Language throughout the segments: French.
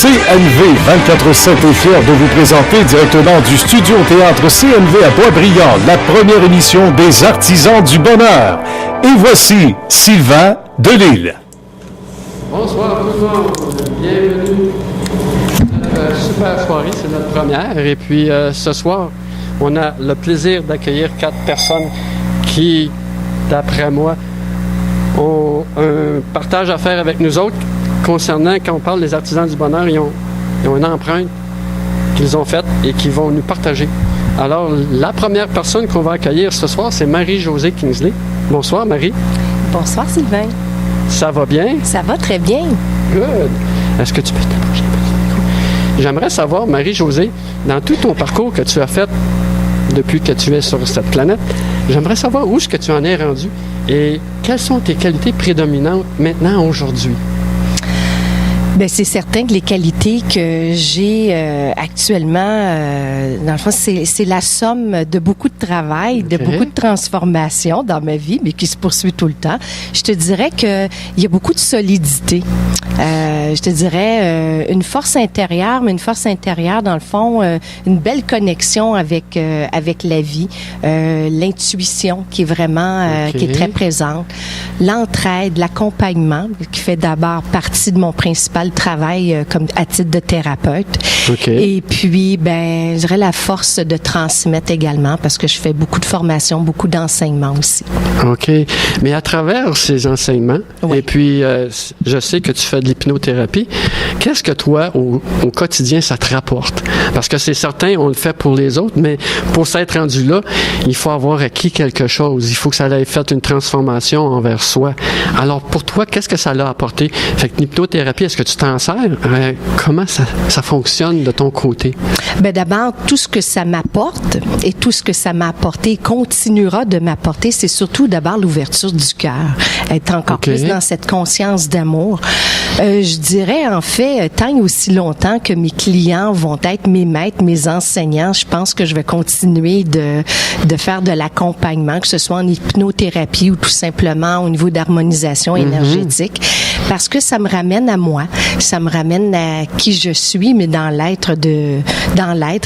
CNV 24/7 est fier de vous présenter directement du studio théâtre CNV à Boisbriand la première émission des Artisans du Bonheur. Et voici Sylvain Delisle. Bonsoir tout le monde, bienvenue. Super soirée, c'est notre première. Et puis ce soir, on a le plaisir d'accueillir 4 personnes qui, d'après moi, ont un partage à faire avec nous autres concernant, quand on parle des Artisans du Bonheur, ils ont une empreinte qu'ils ont faite et qu'ils vont nous partager. Alors, la première personne qu'on va accueillir ce soir, c'est Marie-Josée Kingsley. Bonsoir, Marie. Bonsoir, Sylvain. Ça va bien? Ça va très bien. Good. Est-ce que tu peux t'approcher un peu du micro? J'aimerais savoir, Marie-Josée, dans tout ton parcours que tu as fait depuis que tu es sur cette planète, j'aimerais savoir où est-ce que tu en es rendu et quelles sont tes qualités prédominantes maintenant, aujourd'hui? Bien, c'est certain que les qualités que j'ai actuellement, dans le fond, c'est la somme de beaucoup de travail, de beaucoup de transformations dans ma vie, mais qui se poursuit tout le temps. Je te dirais que il y a beaucoup de solidité. Je te dirais une force intérieure, mais une force intérieure, dans le fond, une belle connexion avec la vie, l'intuition qui est vraiment, qui est très présente, l'entraide, l'accompagnement, qui fait d'abord partie de mon principal travail comme à titre de thérapeute. Et puis, ben, je dirais la force de transmettre également parce que je fais beaucoup de formations, beaucoup d'enseignements aussi. OK. Mais à travers ces enseignements, et puis je sais que tu fais de l'hypnothérapie, qu'est-ce que toi, au quotidien, ça te rapporte? Parce que c'est certain, on le fait pour les autres, mais pour s'être rendu là, il faut avoir acquis quelque chose. Il faut que ça ait fait une transformation envers soi. Alors, pour toi, qu'est-ce que ça l'a apporté? Fait que l'hypnothérapie, est-ce que tu t'en sers? Comment ça fonctionne de ton côté? Bien, d'abord, tout ce que ça m'apporte et tout ce que ça m'a apporté et continuera de m'apporter, c'est surtout d'abord l'ouverture du cœur. Être encore plus dans cette conscience d'amour. Je dirais, en fait, tant et aussi longtemps que mes clients vont être mes maîtres, mes enseignants, je pense que je vais continuer de faire de l'accompagnement, que ce soit en hypnothérapie ou tout simplement au niveau d'harmonisation énergétique, parce que ça me ramène à moi, ça me ramène à qui je suis, mais dans l'être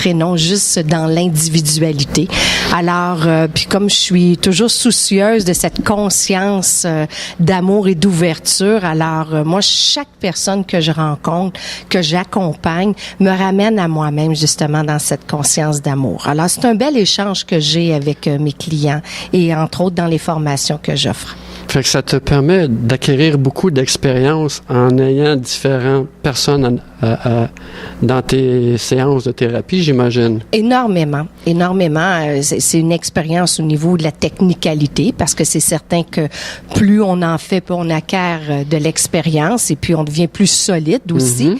et non juste dans l'individualité. Alors, puis comme je suis toujours soucieuse de cette conscience d'amour et d'ouverture, alors moi, chaque personne que je rencontre, que j'accompagne, me ramène à moi-même justement dans cette conscience d'amour. Alors, c'est un bel échange que j'ai avec mes clients et entre autres dans les formations que j'offre. Fait que ça te permet d'acquérir beaucoup d'expérience en ayant différentes personnes dans tes séances de thérapie, j'imagine. Énormément. C'est une expérience au niveau de la technicalité parce que c'est certain que plus on en fait, plus on acquiert de l'expérience et puis on devient plus solide aussi.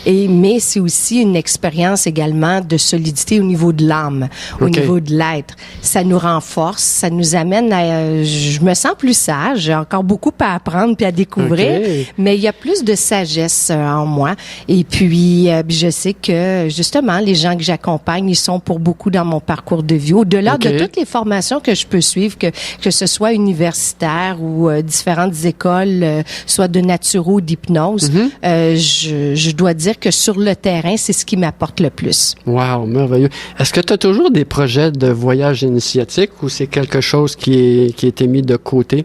Mais c'est aussi une expérience également de solidité au niveau de l'âme, au niveau de l'être. Ça nous renforce, ça nous amène à... Je me sens plus sage. J'ai encore beaucoup à apprendre puis à découvrir, mais il y a plus de sagesse en moi. Et puis, je sais que, justement, les gens que j'accompagne, ils sont pour beaucoup dans mon parcours de vie. Au-delà de toutes les formations que je peux suivre, que ce soit universitaire ou différentes écoles, soit de naturo ou d'hypnose, je dois dire que sur le terrain, c'est ce qui m'apporte le plus. Wow, merveilleux. Est-ce que tu as toujours des projets de voyage initiatique ou c'est quelque chose qui a été mis de côté?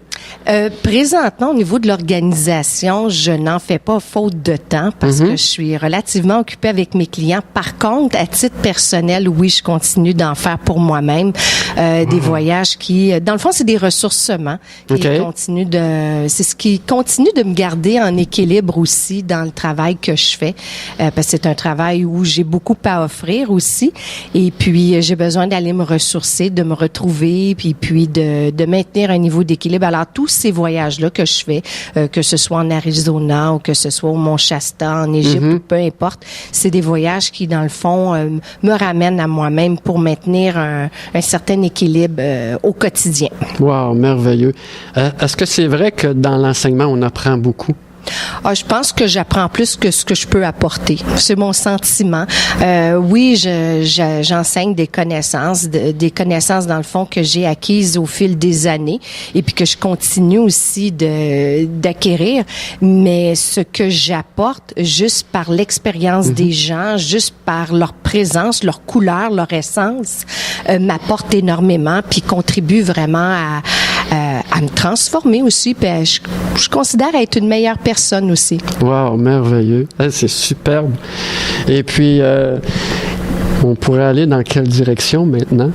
Présentement, au niveau de l'organisation, je n'en fais pas faute de temps parce que je suis relativement occupée avec mes clients. Par contre, à titre personnel, oui, je continue d'en faire pour moi-même des voyages qui, dans le fond, c'est des ressourcements c'est ce qui continue de me garder en équilibre aussi dans le travail que je fais parce que c'est un travail où j'ai beaucoup à offrir aussi et puis j'ai besoin d'aller me ressourcer, de me retrouver puis de maintenir un niveau d'équilibre. Alors, tous ces voyages-là que je fais, que ce soit en Arizona ou que ce soit au Mont Shasta, en Égypte, ou peu importe, c'est des voyages qui, dans le fond, me ramènent à moi-même pour maintenir un certain équilibre au quotidien. Wow, merveilleux. Est-ce que c'est vrai que dans l'enseignement, on apprend beaucoup? Je pense que j'apprends plus que ce que je peux apporter. C'est mon sentiment. Oui, j'enseigne des connaissances dans le fond que j'ai acquises au fil des années et puis que je continue aussi d'acquérir. Mais ce que j'apporte, juste par l'expérience des gens, juste par leur présence, leur couleur, leur essence, m'apporte énormément puis contribue vraiment à me transformer aussi. Puis je considère être une meilleure personne aussi. Wow, merveilleux. C'est superbe. Et puis, on pourrait aller dans quelle direction maintenant?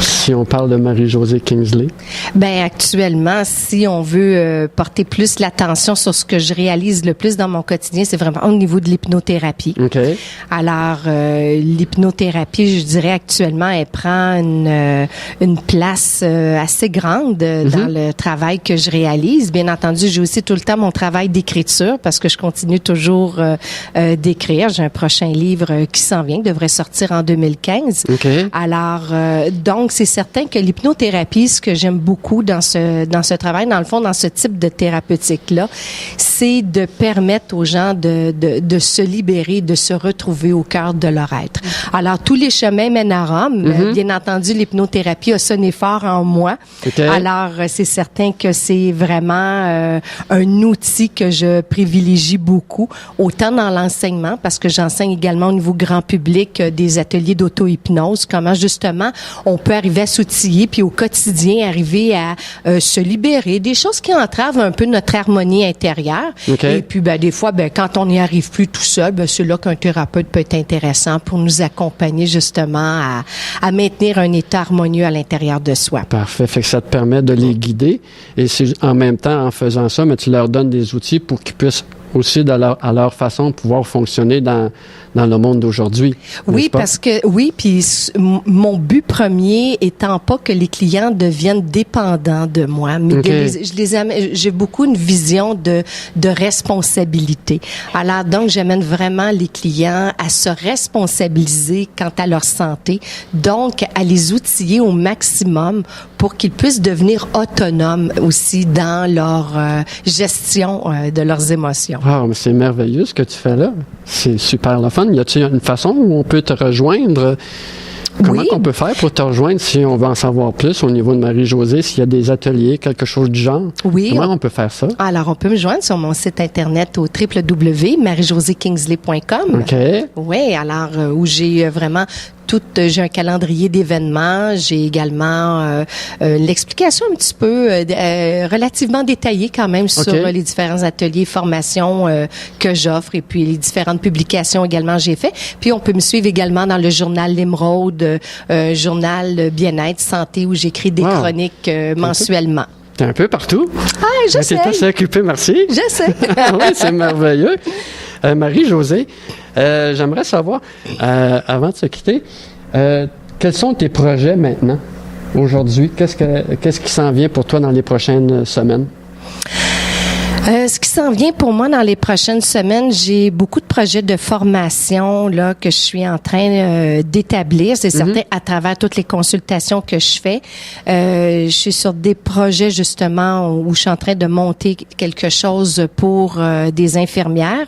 Si on parle de Marie-Josée Kingsley? Ben actuellement, si on veut porter plus l'attention sur ce que je réalise le plus dans mon quotidien, c'est vraiment au niveau de l'hypnothérapie. OK. Alors, l'hypnothérapie, je dirais actuellement, elle prend une place assez grande dans le travail que je réalise. Bien entendu, j'ai aussi tout le temps mon travail d'écriture parce que je continue toujours d'écrire. J'ai un prochain livre qui s'en vient, qui devrait sortir en 2015. OK. Alors, donc, c'est certain que l'hypnothérapie, ce que j'aime beaucoup dans ce travail, dans le fond, dans ce type de thérapeutique-là, c'est de permettre aux gens de se libérer, de se retrouver au cœur de leur être. Alors, tous les chemins mènent à Rome. Bien entendu, l'hypnothérapie a sonné fort en moi. Okay. Alors, c'est certain que c'est vraiment un outil que je privilégie beaucoup, autant dans l'enseignement, parce que j'enseigne également au niveau grand public des ateliers d'auto-hypnose, comment justement on peut arriver à s'outiller, puis au quotidien, arriver à se libérer des choses qui entravent un peu notre harmonie intérieure. Okay. Et puis, des fois, quand on n'y arrive plus tout seul, c'est là qu'un thérapeute peut être intéressant pour nous accompagner justement à maintenir un état harmonieux à l'intérieur de soi. Parfait. Fait que ça te permet de les guider. Et c'est en même temps, en faisant ça, mais tu leur donnes des outils pour qu'ils puissent aussi, à leur façon, pouvoir fonctionner dans le monde d'aujourd'hui. Oui, parce que, puis mon but premier étant pas que les clients deviennent dépendants de moi, mais j'ai beaucoup une vision de responsabilité. Alors, donc, j'amène vraiment les clients à se responsabiliser quant à leur santé, donc à les outiller au maximum pour qu'ils puissent devenir autonomes aussi dans leur gestion de leurs émotions. Wow, mais c'est merveilleux ce que tu fais là. C'est super le fun. Y a-t-il une façon où on peut te rejoindre? Comment on peut faire pour te rejoindre si on veut en savoir plus au niveau de Marie-Josée, s'il y a des ateliers, quelque chose du genre? Oui. Comment on peut faire ça? Alors, on peut me joindre sur mon site Internet au www.mariejosekingsley.com. OK. Oui, alors, où j'ai vraiment j'ai un calendrier d'événements. J'ai également l'explication un petit peu relativement détaillée quand même sur les différents ateliers, formations que j'offre et puis les différentes publications également que j'ai fait. Puis on peut me suivre également dans le journal L'Émeraude, journal Bien-être, Santé, où j'écris des chroniques mensuellement. T'es un peu partout. Ah, je sais. T'es assez occupée, merci. Je sais. Oui, c'est merveilleux. Marie-Josée, j'aimerais savoir, avant de se quitter, quels sont tes projets maintenant, aujourd'hui? Qu'est-ce qui s'en vient pour toi dans les prochaines semaines? Ce qui s'en vient pour moi dans les prochaines semaines, j'ai beaucoup de projets de formation là que je suis en train d'établir. C'est certain à travers toutes les consultations que je fais. Je suis sur des projets justement où je suis en train de monter quelque chose pour des infirmières.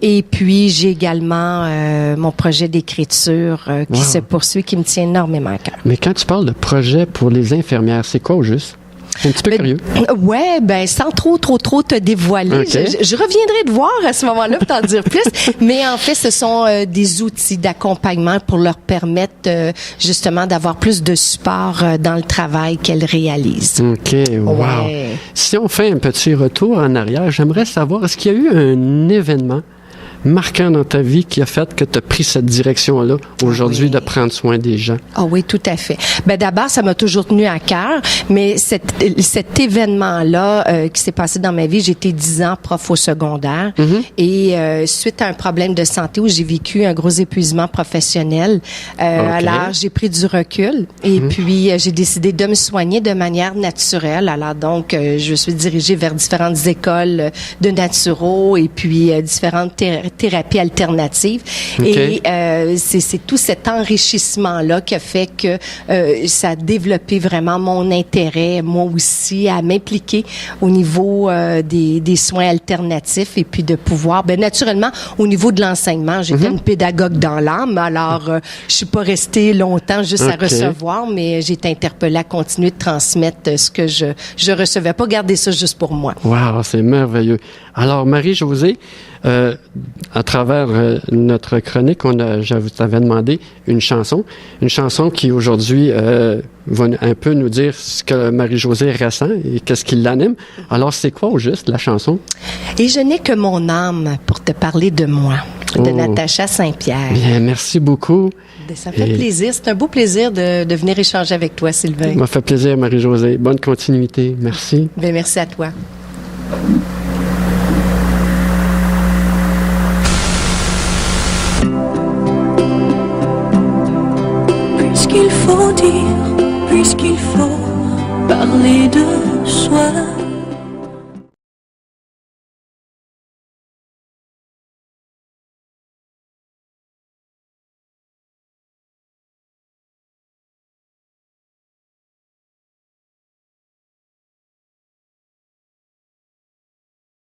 Et puis j'ai également mon projet d'écriture qui se poursuit, qui me tient énormément à cœur. Mais quand tu parles de projet pour les infirmières, c'est quoi au juste? C'est un petit peu curieux. Ouais, sans trop te dévoiler. Okay. Je reviendrai te voir à ce moment-là pour t'en dire plus. Mais en fait, ce sont des outils d'accompagnement pour leur permettre justement d'avoir plus de support dans le travail qu'elles réalisent. OK, wow. Ouais. Si on fait un petit retour en arrière, j'aimerais savoir, est-ce qu'il y a eu un événement marquant dans ta vie qui a fait que tu as pris cette direction-là aujourd'hui de prendre soin des gens? Ah oui, tout à fait. D'abord, ça m'a toujours tenu à cœur, mais cet événement-là qui s'est passé dans ma vie, j'ai été 10 ans prof au secondaire et suite à un problème de santé où j'ai vécu un gros épuisement professionnel, alors j'ai pris du recul et puis j'ai décidé de me soigner de manière naturelle. Alors donc, je me suis dirigée vers différentes écoles de naturo et puis différentes thérapie alternative. Okay. Et c'est tout cet enrichissement-là qui a fait que ça a développé vraiment mon intérêt, moi aussi, à m'impliquer au niveau des soins alternatifs et puis de pouvoir, naturellement, au niveau de l'enseignement, j'étais une pédagogue dans l'âme, alors je suis pas restée longtemps juste à recevoir, mais j'ai été interpellée à continuer de transmettre ce que je recevais, pas garder ça juste pour moi. Wow, c'est merveilleux. Alors, Marie-Josée, à travers notre chronique, je vous t'avais demandé une chanson qui aujourd'hui va un peu nous dire ce que Marie-Josée ressent et qu'est-ce qui l'anime. Alors, c'est quoi au juste la chanson? Et je n'ai que mon âme pour te parler de moi, de Natacha Saint-Pierre. Bien, merci beaucoup. Ça me fait plaisir. C'est un beau plaisir de venir échanger avec toi, Sylvain. Ça m'a fait plaisir, Marie-Josée. Bonne continuité. Merci. Bien, merci à toi. Puisqu'il faut dire, puisqu'il faut parler de soi.